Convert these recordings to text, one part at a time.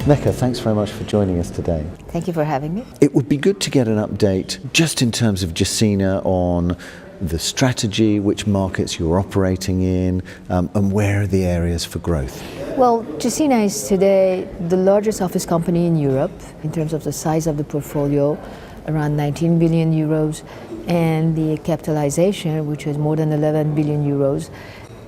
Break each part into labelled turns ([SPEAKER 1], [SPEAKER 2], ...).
[SPEAKER 1] Mecca, thanks very much for joining us today.
[SPEAKER 2] Thank you for having me.
[SPEAKER 1] It would be good to get an update just in terms of Gecina on the strategy, which markets you're operating in, and where are the areas for growth?
[SPEAKER 2] Well, Gecina is today the largest office company in Europe in terms of the size of the portfolio, around 19 billion euros, and the capitalization, which is more than 11 billion euros,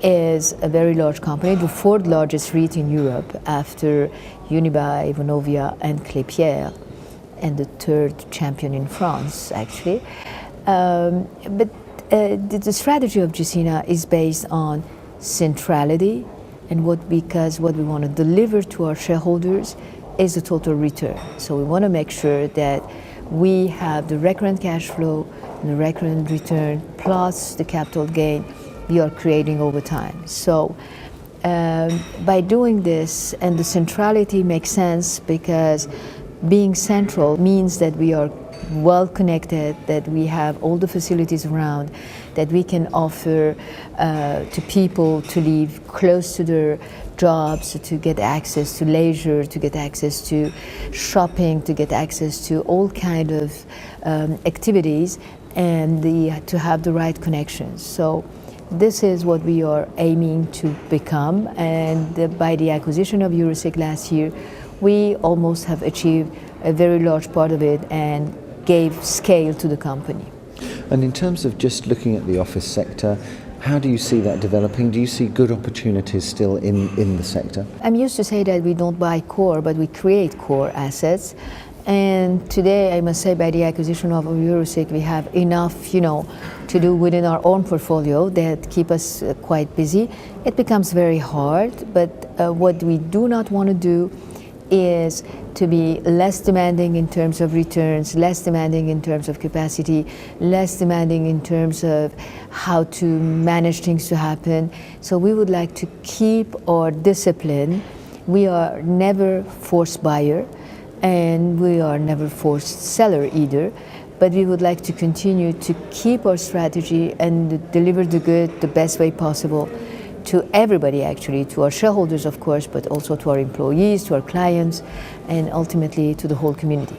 [SPEAKER 2] is a very large company, the fourth largest REIT in Europe after Unibail, Vonovia and Klépierre, and the third champion in France, actually. But the strategy of Gecina is based on centrality, and because what we want to deliver to our shareholders is the total return. So we want to make sure that we have the recurrent cash flow, the recurrent return, plus the capital gain we are creating over time. So by doing this, and the centrality makes sense because being central means that we are well connected, that we have all the facilities around, that we can offer to people to live close to their jobs, to get access to leisure, to get access to shopping, to get access to all kind of activities, and to have the right connections. So this is what we are aiming to become, and by the acquisition of Eurosec last year, we almost have achieved a very large part of it and gave scale to the company.
[SPEAKER 1] And in terms of just looking at the office sector, how do you see that developing? Do you see good opportunities still in the sector?
[SPEAKER 2] I'm used to say that we don't buy core, but we create core assets. And today, I must say, by the acquisition of Eurosec, we have enough, to do within our own portfolio that keep us quite busy. It becomes very hard, but what we do not want to do is to be less demanding in terms of returns, less demanding in terms of capacity, less demanding in terms of how to manage things to happen. So we would like to keep our discipline. We are never forced buyer, and we are never forced seller either, but we would like to continue to keep our strategy and deliver the good the best way possible to everybody, actually, to our shareholders, of course, but also to our employees, to our clients, and ultimately to the whole community.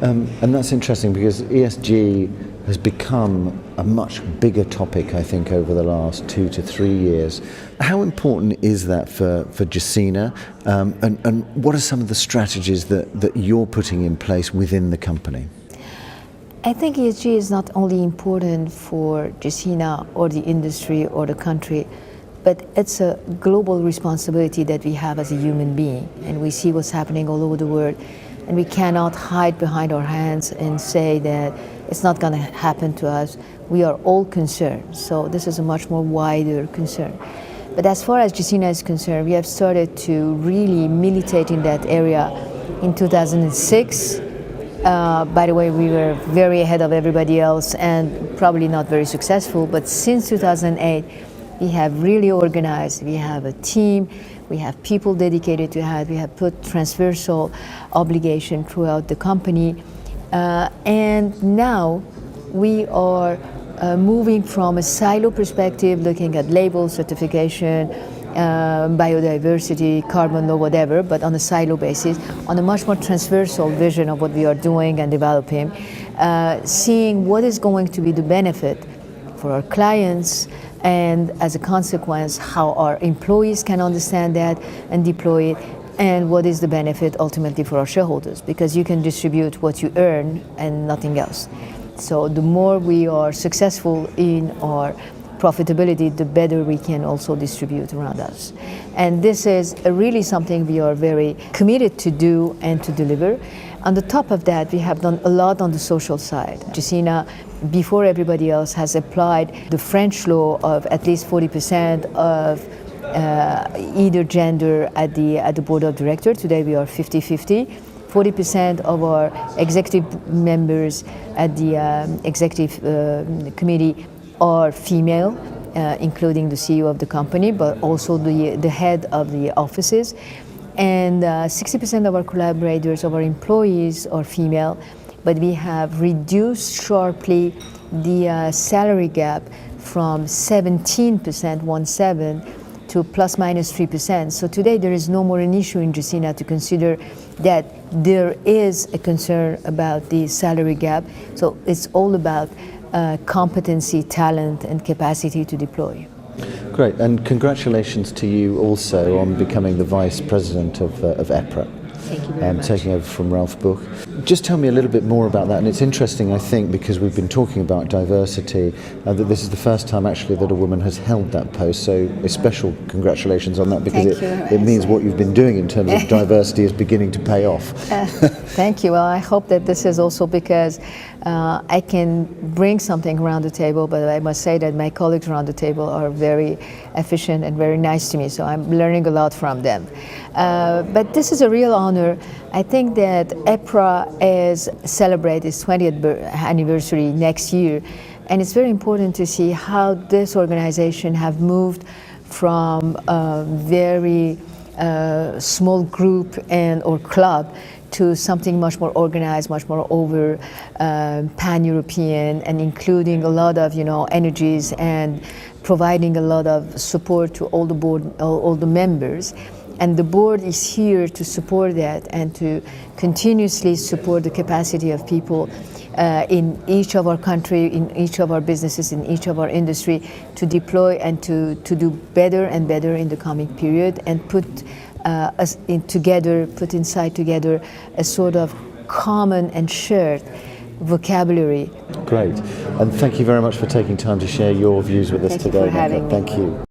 [SPEAKER 1] And that's interesting because ESG has become a much bigger topic, I think, over the last 2 to 3 years. How important is that for Gecina, and what are some of the strategies that you're putting in place within the company?
[SPEAKER 2] I think ESG is not only important for Gecina or the industry or the country, but it's a global responsibility that we have as a human being, and we see what's happening all over the world, and we cannot hide behind our hands and say that it's not going to happen to us. We are all concerned, so this is a much more wider concern. But as far as Gecina is concerned, we have started to really militate in that area in 2006. By the way, we were very ahead of everybody else and probably not very successful, but since 2008, we have really organized, we have a team, we have people dedicated to that, we have put transversal obligation throughout the company, and now we are moving from a silo perspective, looking at label certification, biodiversity, carbon law, whatever, but on a silo basis, on a much more transversal vision of what we are doing and developing, seeing what is going to be the benefit for our clients, and as a consequence, how our employees can understand that and deploy it, and what is the benefit ultimately for our shareholders, because you can distribute what you earn and nothing else. So the more we are successful in our profitability, the better we can also distribute around us. And this is really something we are very committed to do and to deliver. On the top of that, we have done a lot on the social side. Gecina, before everybody else, has applied the French law of at least 40% of either gender at the board of directors. Today we are 50-50. 40% of our executive members at the executive committee are female, including the CEO of the company, but also the head of the offices. And 60% of our collaborators, of our employees, are female, but we have reduced sharply the salary gap from 17%, to plus minus 3%. So today there is no more an issue in Gecina to consider that there is a concern about the salary gap. So it's all about competency, talent, and capacity to deploy.
[SPEAKER 1] Great, and congratulations to you also on becoming the Vice President of EPRA.
[SPEAKER 2] Thank you very much.
[SPEAKER 1] Taking over from Ralph Buch. Just tell me a little bit more about that. And it's interesting, I think, because we've been talking about diversity, that this is the first time actually that a woman has held that post. So a special congratulations on that, because it means what you've been doing in terms of diversity is beginning to pay off.
[SPEAKER 2] Thank you. Well, I hope that this is also because I can bring something around the table, but I must say that my colleagues around the table are very efficient and very nice to me, so I'm learning a lot from them. But this is a real honor. I think that EPRA is celebrating its 20th anniversary next year, and it's very important to see how this organization have moved from a very small group or club to something much more organized, much more over pan-European, and including a lot of energies and providing a lot of support to all the board, all the members. And the board is here to support that and to continuously support the capacity of people in each of our country, in each of our businesses, in each of our industry, to deploy and to do better and better in the coming period, and put inside together a sort of common and shared vocabulary.
[SPEAKER 1] Great, and thank you very much for taking time to share your views with us today.
[SPEAKER 2] Thank you for having me.
[SPEAKER 1] Thank you.